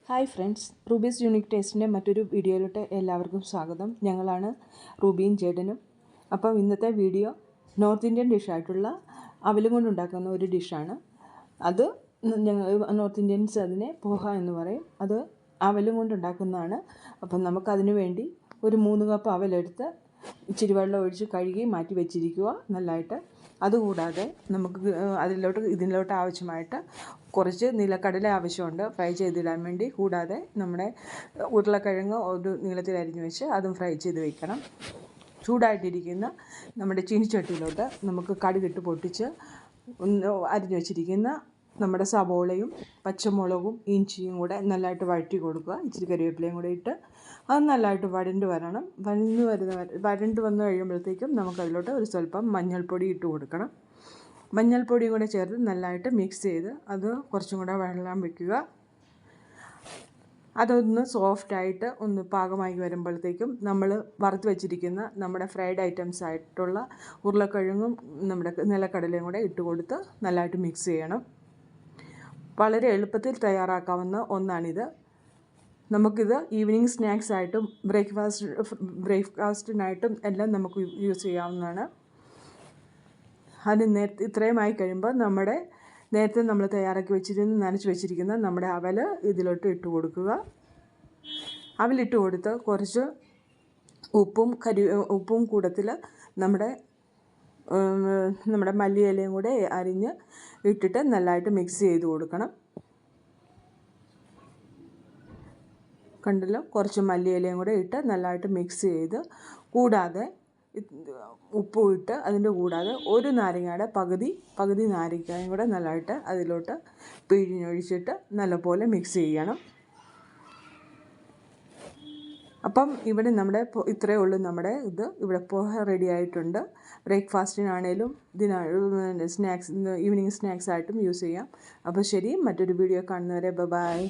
Hi friends, rubies unique ടേസ്റ്റിൻ്റെ മറ്റൊരു വീഡിയോയിലോട്ട് എല്ലാവർക്കും സ്വാഗതം. ഞങ്ങളാണ് റൂബിയും ജേഡനും. അപ്പം ഇന്നത്തെ വീഡിയോ നോർത്ത് ഇന്ത്യൻ ഡിഷായിട്ടുള്ള അവലും കൊണ്ടുണ്ടാക്കുന്ന ഒരു ഡിഷാണ്. അത് ഞങ്ങൾ നോർത്ത് ഇന്ത്യൻസ് അതിനെ പോഹ എന്ന് പറയും. അത് അവലും കൊണ്ടുണ്ടാക്കുന്നതാണ്. അപ്പം നമുക്കതിനു വേണ്ടി ഒരു 3 കപ്പ് അവലെടുത്ത് ഇച്ചിരി വെള്ളം ഒഴിച്ച് കഴുകി മാറ്റി വെച്ചിരിക്കുക നല്ലതായിട്ട്. അതുകൂടാതെ നമുക്ക് ഇതിലോട്ട് ആവശ്യമായിട്ട് കുറച്ച് നിലക്കടല ആവശ്യമുണ്ട് ഫ്രൈ ചെയ്തിടാൻ വേണ്ടി. കൂടാതെ നമ്മുടെ ഉരുളക്കിഴങ്ങ് ഒരു നീളത്തിൽ അരിഞ്ഞ് വെച്ച് അതും ഫ്രൈ ചെയ്ത് വയ്ക്കണം. ചൂടായിട്ടിരിക്കുന്ന നമ്മുടെ ചീനിച്ചട്ടിയിലോട്ട് നമുക്ക് കടുകിട്ട് പൊട്ടിച്ച് അരിഞ്ഞ് വെച്ചിരിക്കുന്ന നമ്മുടെ സവോളയും പച്ചമുളകും ഇഞ്ചിയും കൂടെ നല്ലതായിട്ട് വഴറ്റി കൊടുക്കുക. ഇച്ചിരി കറിവേപ്പിലയും കൂടെ ഇട്ട് അത് നല്ലതായിട്ട് വരണ്ട് വന്ന് കഴിയുമ്പോഴത്തേക്കും നമുക്കതിലോട്ട് ഒരു സ്വല്പം മഞ്ഞൾപ്പൊടി ഇട്ട് കൊടുക്കണം. മഞ്ഞൾപ്പൊടിയും കൂടെ ചേർത്ത് നല്ലതായിട്ട് മിക്സ് ചെയ്ത് അത് കുറച്ചും കൂടെ വെള്ളം വയ്ക്കുക. അതൊന്ന് സോഫ്റ്റായിട്ട് ഒന്ന് പാകമായി വരുമ്പോഴത്തേക്കും നമ്മൾ വറുത്ത് വെച്ചിരിക്കുന്ന നമ്മുടെ ഫ്രൈഡ് ഐറ്റംസ് ആയിട്ടുള്ള ഉരുളക്കിഴങ്ങും നമ്മുടെ നിലക്കടലയും കൂടെ ഇട്ട് കൊടുത്ത് നല്ലതായിട്ട് മിക്സ് ചെയ്യണം. വളരെ എളുപ്പത്തിൽ തയ്യാറാക്കാവുന്ന ഒന്നാണിത്. നമുക്കിത് ഈവനിങ് സ്നാക്സായിട്ടും ബ്രേക്ക്ഫാസ്റ്റിനായിട്ടും എല്ലാം നമുക്ക് യൂസ് ചെയ്യാവുന്നതാണ്. അത് ഇത്രയുമായി കഴിയുമ്പോൾ നേരത്തെ നമ്മൾ തയ്യാറാക്കി നനച്ച് വെച്ചിരിക്കുന്ന നമ്മുടെ അവൽ ഇതിലോട്ട് ഇട്ട് കൊടുക്കുക. അവലിട്ട് കൊടുത്ത് കുറച്ച് ഉപ്പും കൂടത്തിൽ നമ്മുടെ മല്ലിയിലയും കൂടെ അരിഞ്ഞ് ഇട്ടിട്ട് നല്ലതായിട്ട് മിക്സ് ചെയ്ത് കൊടുക്കണം. കണ്ടല്ലോ, കുറച്ച് മല്ലിയിലയും കൂടെ ഇട്ട് നല്ലതായിട്ട് മിക്സ് ചെയ്ത്, കൂടാതെ ഉപ്പും ഇട്ട് അതിൻ്റെ കൂടാതെ ഒരു നാരങ്ങയുടെ പകുതി നാരങ്ങയും കൂടെ നല്ലതായിട്ട് അതിലോട്ട് പിഴിഞ്ഞൊഴിച്ചിട്ട് നല്ലപോലെ മിക്സ് ചെയ്യണം. അപ്പം ഇവിടെ ഇത്രയേ ഉള്ളൂ. ഇവിടെ പോഹ റെഡി ആയിട്ടുണ്ട്. ബ്രേക്ക്ഫാസ്റ്റിനാണേലും ഈവനിങ് സ്നാക്സ് ആയിട്ടും യൂസ് ചെയ്യാം. അപ്പോൾ ശരി, മറ്റൊരു വീഡിയോ കാണുന്നവരെ ബൈ.